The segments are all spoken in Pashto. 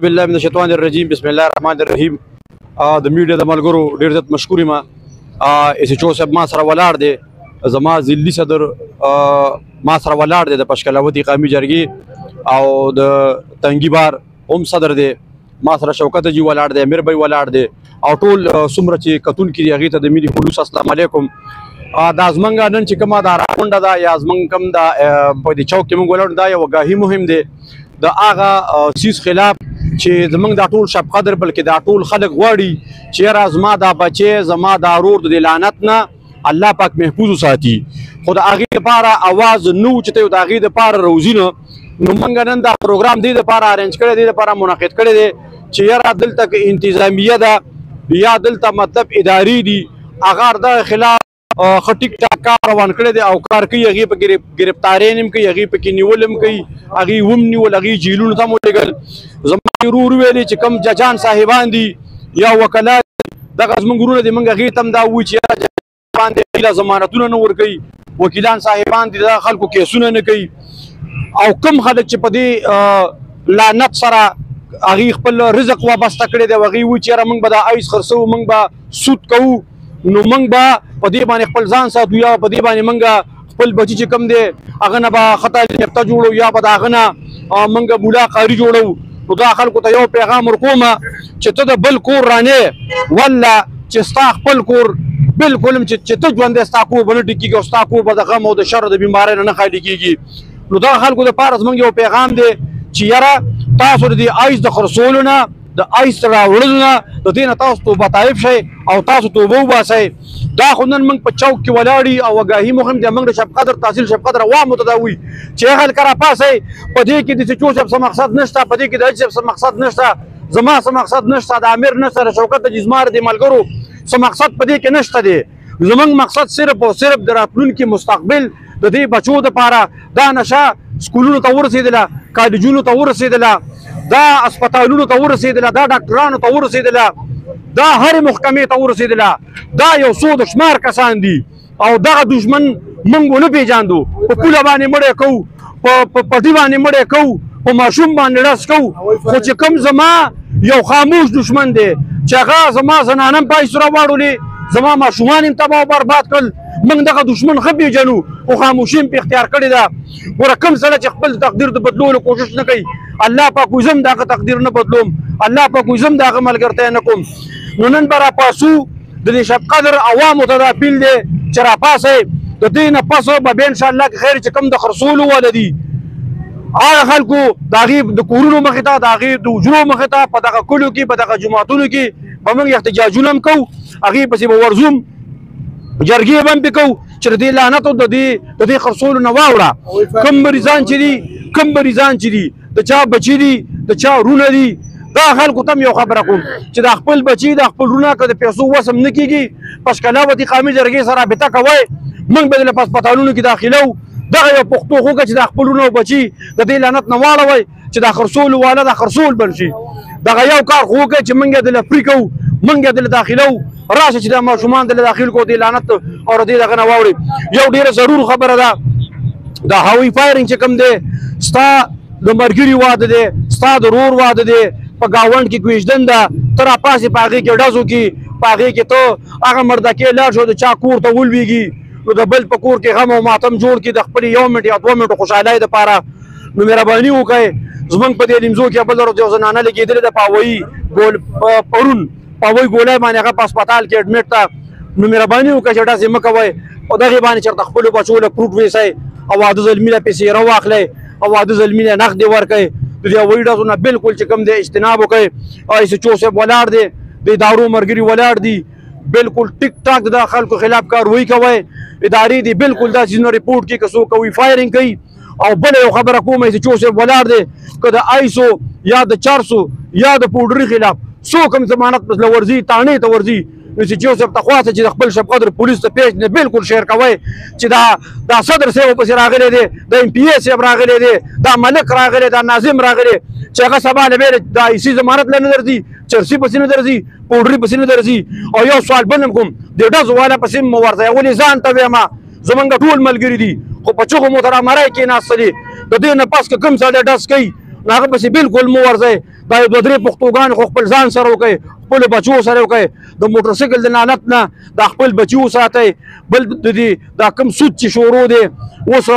بالله من الشیطان الرجیم بسم الله الرحمن الرحیم. د میډیا د ملګرو ډیر زیات مشکور یم. اس ایچ او صاحب ما سره ولاړ دی، زما ضلعي صدر ما سره ولاړ دی د پشکلاوتي قومي جرګې، او د تنګي بار هم صدر دی، ما سره شوکت جی ولاړ دی، امیر بھائی ولاړ دی، او ټول څومره چې کتونکي دي هغې ته د ملي پولیسو السلام علیکم. دا زمونږ نن چې کومه دا راغونډه ده یا زمونږ کوم دا په دې چوک کې مونږ ولاړ، دا یو آګاهي مهم دی د هغه څیز خلاف چې زمونږ دا ټول شب قدر بلکې دا ټول خلک غواړي چې یاره زما دا بچی زما دا رور د لعنت نه الله پاک محفوظ وساتي. خو د هغې دپاره اواز نه و چې ته یو د هغې دپاره روزي نه، نو موږ نن دا پروګرام دې دپاره ارینج کړی، دې دپاره منعقد کړی دی چې یاره دلته که انتظامیه ده یا دلته مطلب اداري دي، هغه د خلاف ښه ټیک ټاک کار روان کړی دی او کار کوي، هغې په ګرفتارۍ هم کوي، هغې پکې نیول هم کوي، هغې هم نیول، هغې جیلونو ته هم ولېږل. زما ورور ویلې چې کوم ججان صاحبان دي یا وکلات دغه زموږ ورونه دي، موږ هغې ته هم دا ووایو چې یاره ججان دي هغې له ضمانتونه نه ورکوي، وکیلان صاحبان دي د خلکو کیسونه نه کوي، او کوم خلک چې په دې لعنت سره هغې خپل رزق وابسته کړی دی، هغې وایي چې یاره موږ به دا ایس خرڅوو، موږ به سود کوو، نو موږ به په دې باندې خپل ځان ساتو، یا په دې باندې موږ خپل بچي چې کوم دی هغه نه به ښه تعلیم یافته جوړو، یا به د هغه نه موږ مولا قاري جوړو. نو دا خلکو ته یو پیغام ورکومه چې ته د بل کور رانې والله چې ستا خپل کور بلکل هم چې ته ژوندی ستا کور به نه ټیکېږي او ستا کور به د غم او د شر او د بیمارۍ نه نه خالي کېږي. نو دغه خلکو دپاره زموږ یو پیغام دی چې یاره تاسو د دې ایس د خرڅولو نه، د ایس راوړلو نه، د دې نه تاسو توبه طایب شئ او تاسو توبه وباسئ. دا خو نن موږ په چوک کې ولاړ او آګاهي مهم دی، موږ د شب قدر تحصیل شب قدر عوامو ته دا وایي چې خلک راپاسئ، په دې کې د سچو صاحب څه مقصد نشته، په دې کې د حاجي صاحب څه مقصد نشته، زما څه مقصد نشته، د امیر نشته، د شوکت د جزمار د ملګرو څه مقصد په دې کې نشته دی. زموږ مقصد صرف او صرف د راتلونکي مستقبل د دې بچو دپاره دا نشه سکولونو ته ورسېدله، کالجونو ته ورسېدله، دا اسپتالونو ته ورسېدله، دا ډاکټرانو ته ورسېدله، دا هرې محکمې ته ورسېدله. دا یو څو د شمار کسان دي او دغه دشمن موږ ونه پېژاندو، په پوله باندې مړی کوو، په پټي باندې مړی کوو، په ماشوم باندې ډز کوو، خو چې کوم زما یو خاموش دشمن دی چې هغه زما زنانه هم پایسو راواړولې، زما ماشومان هم تباه او برباد کړل، موږ دغه دشمن ښه پېژنو خو خاموشي هم پې اختیار کړې ده. ګوره کوم سړی چې خپل تقدیر د بدلولو کوشش نه کوي، الله پاک وایي زه هم د هغه تقدیر نه بدلوم، الله پاک وایي زه هم د هغه ملګرتیا نه کوم. نو نن به راپاسو، د دې شب قدر عوامو ته دا اپیل دی چې راپاسئ، د دې نه پس به بیا انشاءالله که خیر چې کوم د خرڅولو واله دي هغه خلکو د هغې د کورونو مخې ته، د هغې د حجرو مخې ته، په دغه کلیو کې، په دغه جوماتونو کې به موږ احتجاجونه هم کوو، هغې پسې به ورځو، جرګې به هم پې کوو چې د دې لعنتو د دې خرڅولو نه واوړه. کوم مریضان چې دي، کوم مریضان چې دي، د چا بچي دي، د چا ورونه دي، دا خلکو ته هم یو خبره کوم چې د خپل بچي د خپل ورونه که د پیسو وس هم نه کېږي، پشکلاوتي قومي جرګې سره رابطه کوئ، موږ به دله په هسپتالونو کې داخلو. دغه یو پښتو خو چې د خپل ورونه او بچي د دې لعنت نه واړوئ چې دا خرڅولو والا دا خرڅول بند شي. دغه یو کار خو وکړئ چې موږ یې دله فري کوو، موږ یې دله داخلو، راشه چې دا ماشومان دله داخل کړو دې لعنت او د دې دغه نه واوړي. یو ډېره ضرور خبره ده، دا هوایي فایرنګ چې کوم دی ستا د ملګري واده دی، ستا د ورور واده دی، په ګاونډ کې کوژدن ده، ته راپاسې په هغې کې ډز وکړي، په هغې کې ته هغه مردکې لاړ شو د چا کور ته ولوېږي، نو د بل په کور کې غم او ماتم جوړ کړي د خپلې 1 منټ یا 2 منټو خوشحالۍ دپاره. نو مهرباني وکړئ، زموږ په دې لیمزو کې بل ورځ یو زنانه لګېدلې ده په هوایي پرون په هوایي ګولۍ باندې هغه په هسپتال کې اډمیټ ده. نو مهرباني وکړئ چې ډزې مه کوئ او دغې باندې چېرته خپلو بچو له فروټ ویسئ او واده زلمي له پیسې راواخلئ او واده زلمي له نغدې ورکئ. د دې هوایي ډزو نه بلکل چې کوم دی اجتناب وکړئ. ایس ایچ او صاحب ولاړ دی، د ادارو ملګري ولاړ دي، بلکل ټیک ټاک د خلکو خلاف کاروایي کوئ. ادارې دي بلکل دا چیزونه رپورټ کړي که څوک کوي فایرنګ کوي. او بله یو خبره کوم، ایس ایچ او صاحب ولاړ دی، که د ایسو یا د چارسو یا د پوډري خلاف څوک هم ضمانت له ورځي تانې ته ورځي، ایس ایچ او صاحب ته خواست چې د خپل شب قدر پولیس ته پیج نه بلکل شیر کوئ چې دا صدر صاحب پسې راغلی دی، د ایم پی ای صاحب راغلی دی، دا ملک راغلی، دا ناظم راغلی، چې هغه سبا له بېله د ایسي ضمانت له نه درځي، چرسي پسې نه درځي، پوډري پسې نه درځي. او یو سوال بل هم کوم، د ډزو والا پسې مه ورځئ، ولې ځان ته ویمه زمونږ ټول ملګري دي، خو په چغو مو تر امرای کېناستلي، د دې نه پس که کوم سړی ډز کوي نو هغه پسې بلکل مه ورځئ. دا یو دوه درې پښتوګان خو خپل ځان سره وکړئ خپلو بچو سره وکړئ د موټر سایکل د لعنت نه دا خپل بچي وساتئ بل د دې دا کوم سود چې شروع دی اوس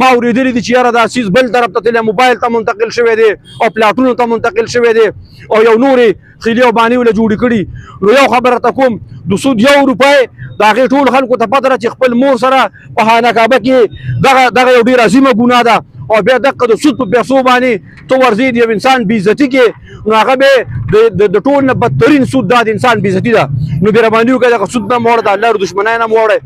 ما اورېدلي دي چې یاره دا څیز بل طرف ته تللی موبایل ته منتقل شوی دی او پلاټونو ته منتقل شوی دی او یو نورې خیلې او بانې وله جوړې کړي نو یو خبره ته کوم د سود 1 روپۍ د هغې ټول خلکو ته پته ده چې خپل مور سره په خانه کعبه کې دغه یو ډېره عظیمه ګناه ده او بیا دقه د سود په پیسو باندې ته ورځې د یو انسان بېعزتي کې نو هغه به د ټول نه بدترین سود دا د انسان بېعزتي ده نو مهرباني وکړئ دغه سود نه مه وړه د الله د دښمنۍ نه مه وړئ